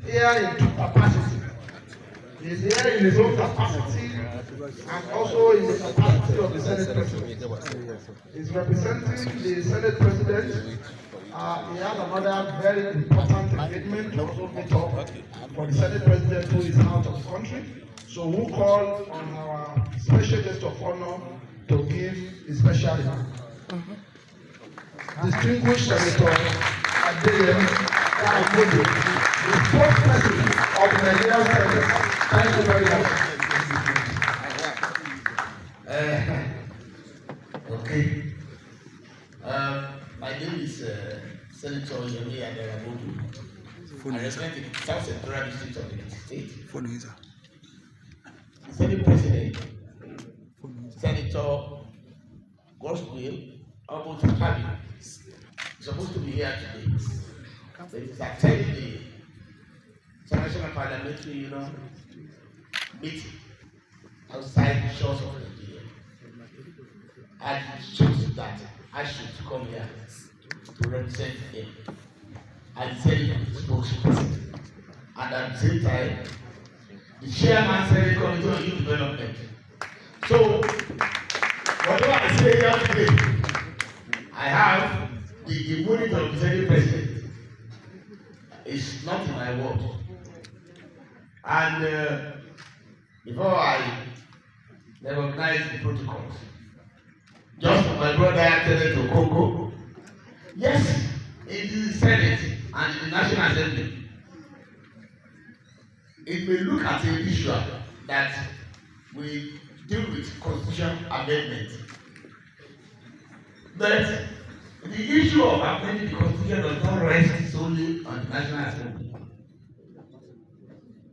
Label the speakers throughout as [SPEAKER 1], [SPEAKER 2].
[SPEAKER 1] here in two capacities. He is here in his own capacity and also in the capacity of the Senate President. He is representing the Senate President. He has another very important engagement to also meet up for the Senate President who is out of the country. So we'll call on our special guest of honor to give a special remark. Distinguished Senator Sen Yemi Adaramodu, the fourth president of the Nigerian Senate. Thank you very much.
[SPEAKER 2] Okay. My name is Senator Yemi Adaramodu. I represent the South Central District of the State. The Senate President, Senator Gospel, almost happy. Supposed to be here today. But it's attending the International Parliamentary meeting outside the shores of Nigeria. And he chose that I should come here to represent him. And he said he was spokesperson. And at the same time, the chairman said the Committee on Youth Development. So, whatever I say here today, I have the immunity of the Senate President. It's not in my word. And before I recognize the protocols, just my brother attended to Congo, yes, in the Senate and in the National Assembly, it may look at an issue that we deal with constitutional amendment. But the issue of amending the constitution does not rest solely on the National Assembly.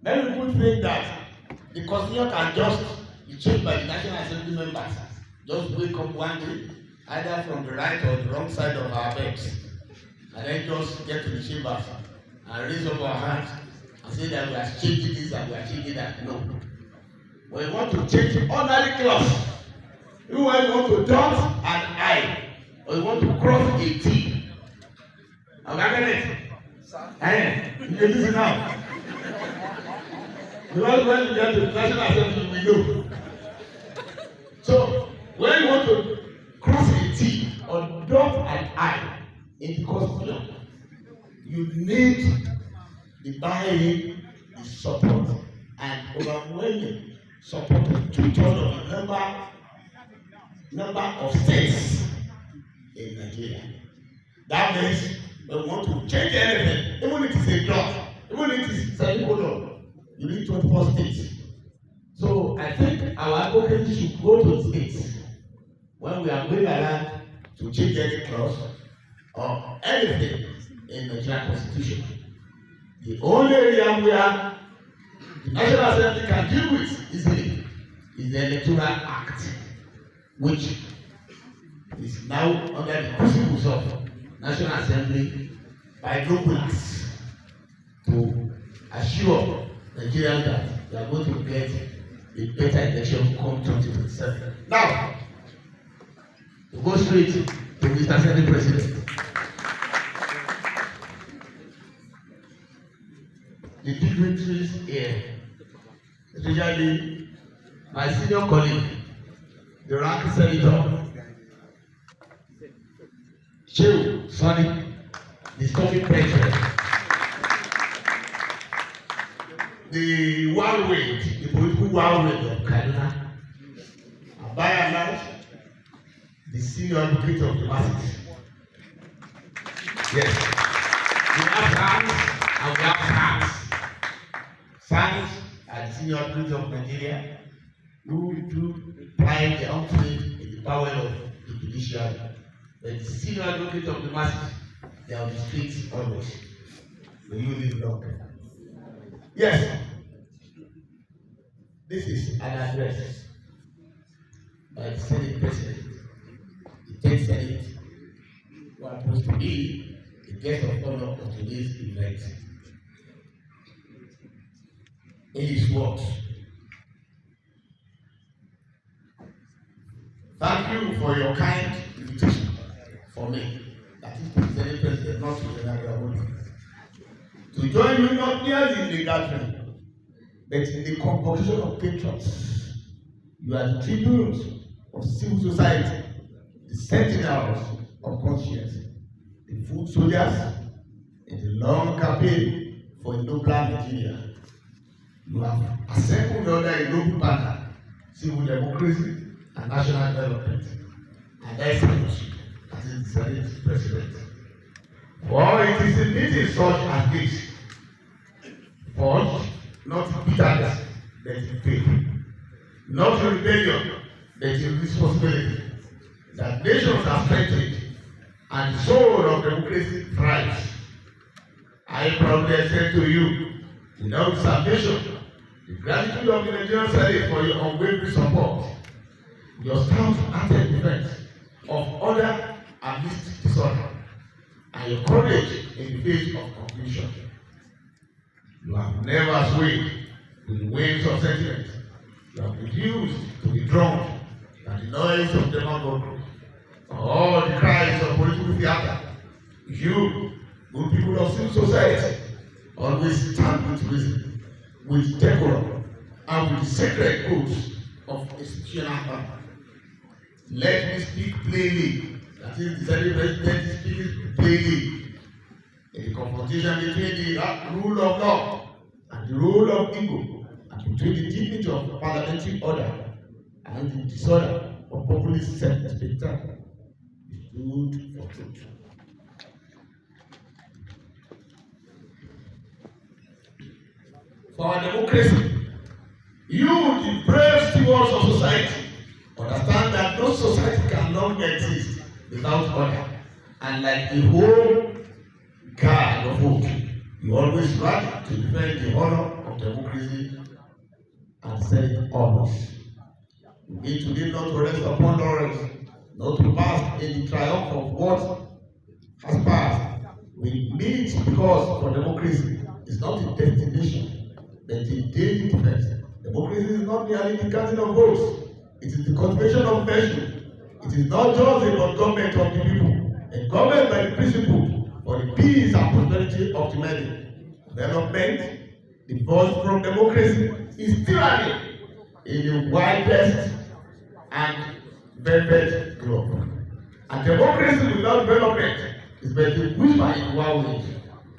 [SPEAKER 2] Many people think that the constitution can just be changed by the National Assembly members. Just wake up one day, either from the right or the wrong side of our beds, and then just get to the chambers and raise up our hands and say that we are changing this and we are changing that. No. When you want to change ordinary clause, even when you want to dot an I, or you want to cross a T, I'm getting it. Hey, you can listen now. Because when you get to the National Assembly, we know. So, when you want to cross a T or dot an I in the Constitution, you need the buy-in, the support, and overwhelming support of 2/3 of the number of states in Nigeria. That means when we want to change anything, even if it's a dot, even if it's semicolon, you need 24 states. So I think our advocacy should go to the states when we are going around to change any clause or anything in the Nigerian Constitution. The only area where the National Assembly can deal with easily is the Electoral Act, which is now under the principles of National Assembly by globalists to assure Nigerians that we are going to get a better election come 2027. Now, to go straight to Mr. Senate President. The dignitaries here, especially my senior colleague, the ranking senator, Shehu Sani, the storming president, the whirlwind, the political whirlwind of Kaduna, and by and large, the senior advocate of the masses. Yes, we have hands and we have hands. Science are the senior advocate of Nigeria who do pride their own faith in the power of the judiciary. But the senior advocate of the masses, they are on the streets always. They use it wrong. Yes, this is an address by the Senate President. The 10th Senate, who are supposed to be the guest of honor of today's event. In his words, thank you for your kind invitation for me, that is to the Senate President, not to the Adaramodu, to We join you not merely in the gathering, but in the convocation of patriots. You are the tribunes of civil society, the sentinels of conscience, the foot soldiers in the long campaign for a nobler Nigeria. You have assembled under a noble banner, civil democracy and national development, and excellence as the Senate President. For it is in meetings such as this, forged not in bitterness, but in faith, not in rebellion, but in responsibility, that nations are strengthened and the soul of democracy thrives. I proudly extend to you, without salvation, the gratitude of the Nigerian Senate for your unwavering support, your stout-hearted defense of order amidst disorder, and your courage in the face of confusion. You have never swayed with the winds of sentiment. You have refused to be drowned by the noise of demagoguery or all the cries of political theater. You, good people of civil society, always stand with reason, with decorum, and with the sacred codes of institutional honor. Let me speak plainly. That is, the Senate President is speaking plainly. In the confrontation between the rule of law and the rule of ego, and between the dignity of parliamentary order and the disorder of populist self-respect, he stood for truth. For our democracy, you, the brave stewards of society, understand that no society can long exist without order, and like the whole guard of hope, you always rally to defend the honor of democracy and say it always. We need today not to rest upon laurels, not to bask in the triumph of what has passed. We meet because for democracy is not a destination, but a daily defense. Democracy is not merely the counting of votes, it is the cultivation of virtue. It is not just about government of the people, a government by the principle for the peace and prosperity of humanity. Development, divorced from democracy, is tyranny in the widest and velvet globe. And democracy without development is but a whisper in the wild.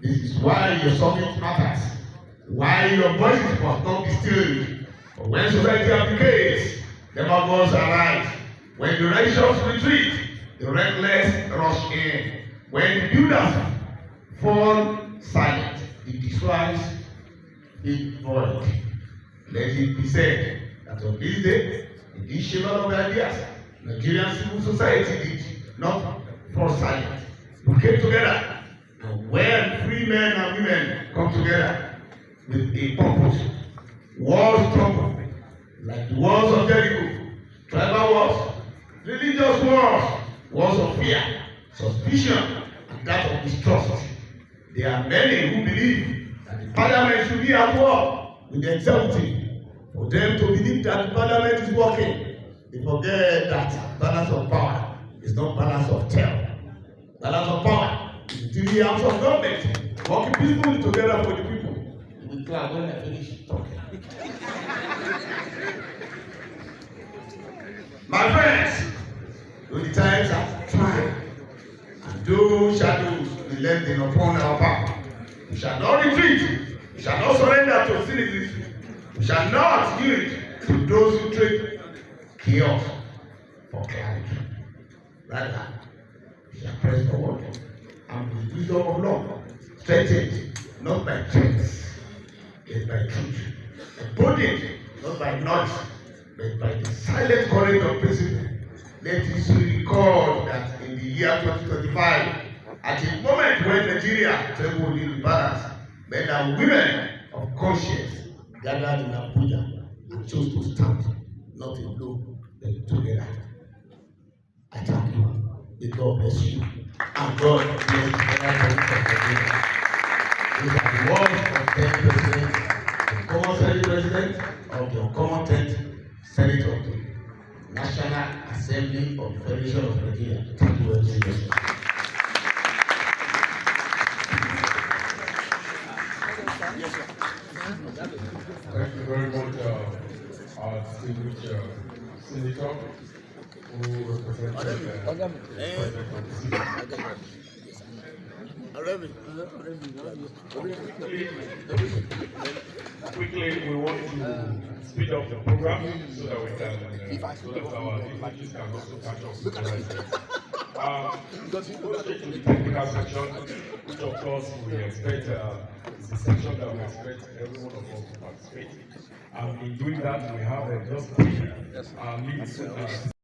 [SPEAKER 2] This is why your summit matters, why your voices must not be stilled. For when society abdicates, demagogues arise. When the righteous retreat, the reckless rush in. When the builders fall silent, the destroyers be void. Let it be said that on this day, in this chamber of ideas, Nigerian civil society did not fall silent. We came together, and when free men and women come together with a purpose, wars crumble like the walls of Jericho, tribal wars, religious wars, wars of fear, suspicion, and that of distrust. There are many who believe that the parliament should be at war with the executive. For them to believe that the parliament is working, they forget that balance of power is not balance of terror. Balance of power is the three arms of government working peacefully together for the people. You will clap when I finish talking. My friends, though the times are trying, and those shadows be lengthened upon our path, we shall not retreat, we shall not surrender to cynicism, we shall not yield to those who trade chaos for clarity. Rather, we shall press forward and with the wisdom of law, strengthened not by threats, but by truth, emboldened not by noise, but by the silent courage of principle. Let history record that in the year 2025, at a moment when Nigeria trembled in the balance, men and women of conscience gathered in Abuja and chose to stand, not alone, but together. I thank you. May God bless you. And God bless you. These are the words of the President, the common Senate President of the Common 10th Senate of the National Assembly of the Federation of Nigeria. Thank you very much.
[SPEAKER 3] our distinguished senator who represented the president of the city. Quickly, we want to speed up the program so that we can, so that our dignitaries can also catch up with the rest. Go straight to the technical section, which of course we expect is the section that we expect every one of us to participate. And in doing that, we have just